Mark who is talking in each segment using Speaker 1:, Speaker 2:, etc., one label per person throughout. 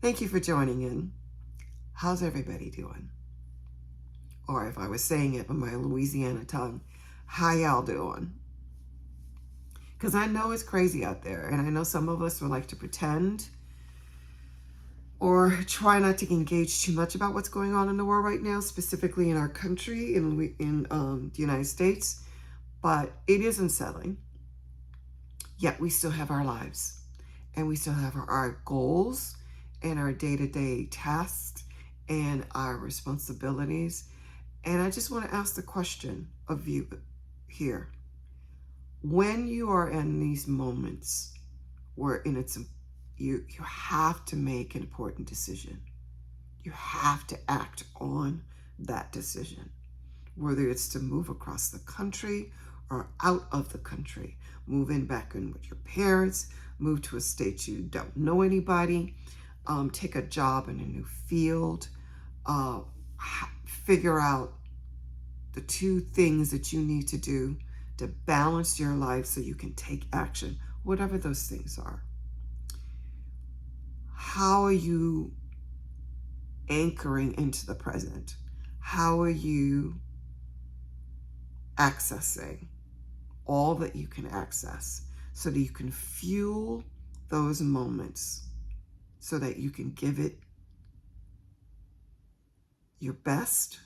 Speaker 1: Thank you for joining in. How's everybody doing? Or if I was saying it with my Louisiana tongue, how y'all doing? Because I know it's crazy out there, and I know some of us would like to pretend or try not to engage too much about what's going on in the world right now, specifically in our country, in the United States. But it is unsettling. Yet we still have our lives, and we still have our goals and our day-to-day tasks and our responsibilities. And I just want to ask the question of you here. When you are in these moments where you have to make an important decision. You have to act on that decision, whether it's to move across the country or out of the country, move in back in with your parents, move to a state you don't know anybody, take a job in a new field, figure out the two things that you need to do to balance your life so you can take action, whatever those things are. How are you anchoring into the present? How are you accessing all that you can access so that you can fuel those moments so that you can give it your best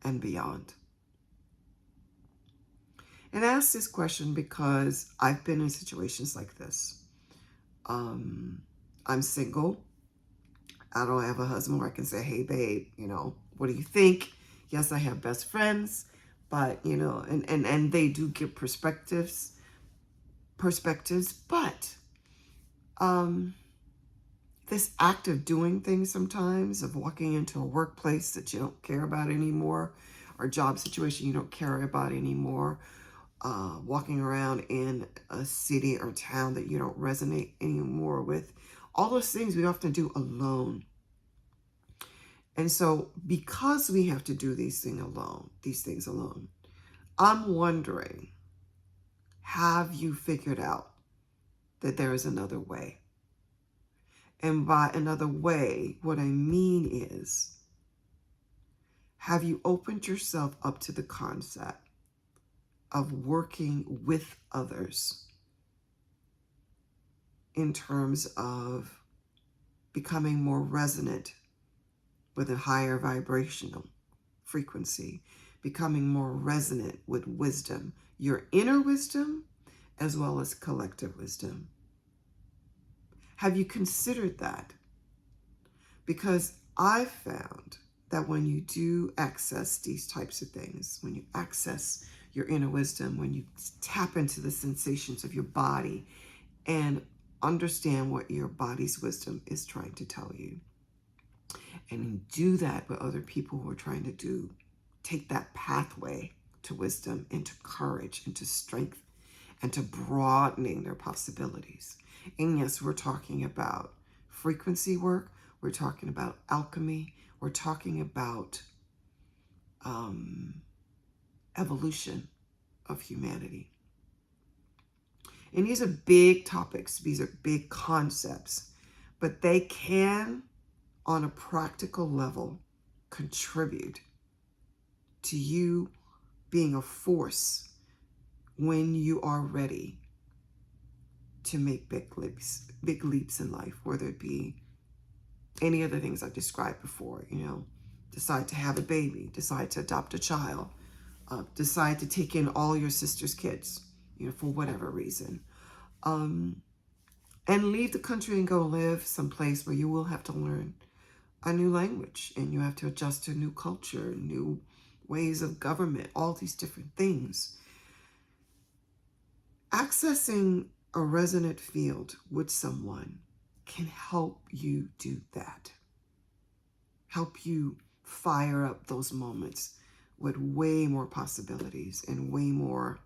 Speaker 1: and beyond? And I ask this question because I've been in situations like this. I'm single. I don't have a husband where I can say, hey, babe, what do you think? Yes, I have best friends, but, and they do give perspectives, but this act of doing things sometimes, of walking into a workplace that you don't care about anymore, or job situation you don't care about anymore, walking around in a city or town that you don't resonate anymore with, all those things we often do alone. And so because we have to do these things alone, I'm wondering, have you figured out that there is another way? And by another way, what I mean is, have you opened yourself up to the concept of working with others in terms of becoming more resonant with a higher vibrational frequency, becoming more resonant with wisdom, your inner wisdom as well as collective wisdom? Have you considered that? Because I've found that when you do access these types of things, when you access your inner wisdom, when you tap into the sensations of your body and understand what your body's wisdom is trying to tell you, and do that with other people who are trying to take that pathway to wisdom, into courage, into strength, and to broadening their possibilities. And yes, we're talking about frequency work. We're talking about alchemy. We're talking about evolution of humanity. And these are big topics. These are big concepts. But they can, on a practical level, contribute to you being a force when you are ready to make big leaps in life, whether it be any of the things I've described before, decide to have a baby, decide to adopt a child, decide to take in all your sister's kids, for whatever reason. And leave the country and go live someplace where you will have to learn a new language and you have to adjust to a new culture, new ways of government, all these different things. Accessing a resonant field with someone can help you do that. Help you fire up those moments with way more possibilities and way more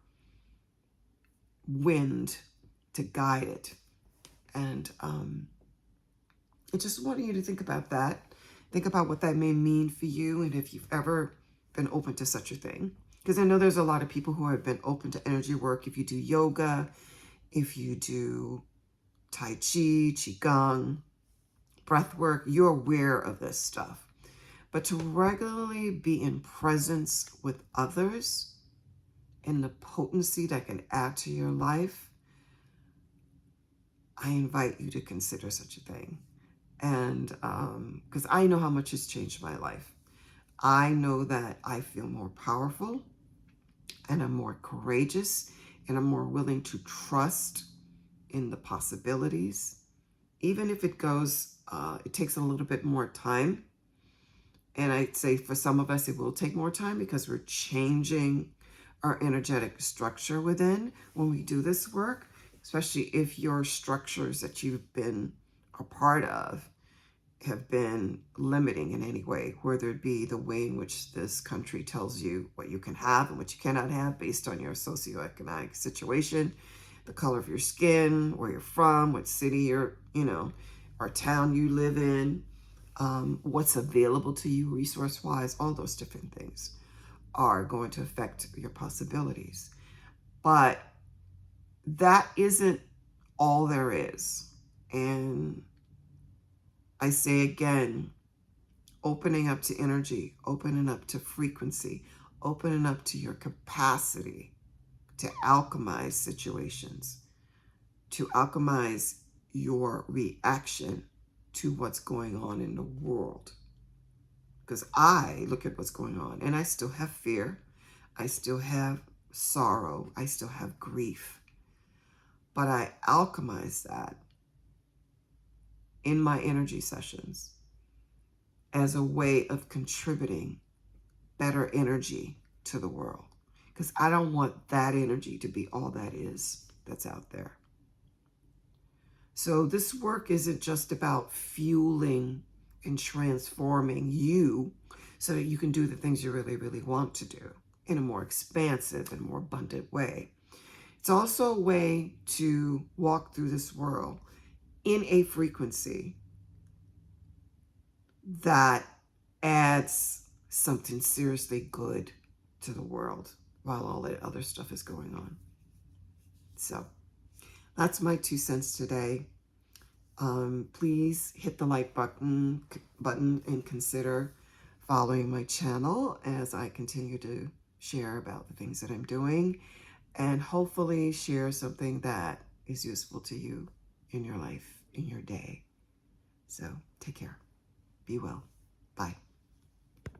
Speaker 1: wind to guide it. And I just want you to think about that. Think about what that may mean for you, and if you've ever been open to such a thing. Because I know there's a lot of people who have been open to energy work. If you do yoga, if you do Tai Chi, Qigong, breath work, you're aware of this stuff. But to regularly be in presence with others and the potency that can add to your life, I invite you to consider such a thing. And because I know how much it's changed my life. I know that I feel more powerful and I'm more courageous and I'm more willing to trust in the possibilities. Even if it goes, it takes a little bit more time. And I'd say for some of us, it will take more time because we're changing our energetic structure within when we do this work, especially if your structures that you've been a part of have been limiting in any way, whether it be the way in which this country tells you what you can have and what you cannot have based on your socioeconomic situation, the color of your skin, where you're from, what city you're, or town you live in, what's available to you resource-wise, all those different things are going to affect your possibilities. But that isn't all there is. And I say again, opening up to energy, opening up to frequency, opening up to your capacity to alchemize situations, to alchemize your reaction to what's going on in the world. Because I look at what's going on and I still have fear. I still have sorrow. I still have grief. But I alchemize that in my energy sessions as a way of contributing better energy to the world. Because I don't want that energy to be all that is that's out there. So this work isn't just about fueling and transforming you so that you can do the things you really, really want to do in a more expansive and more abundant way. It's also a way to walk through this world in a frequency that adds something seriously good to the world while all that other stuff is going on. So that's my 2 cents today. Please hit the like button and consider following my channel as I continue to share about the things that I'm doing and hopefully share something that is useful to you in your life, in your day. So take care. Be well. Bye.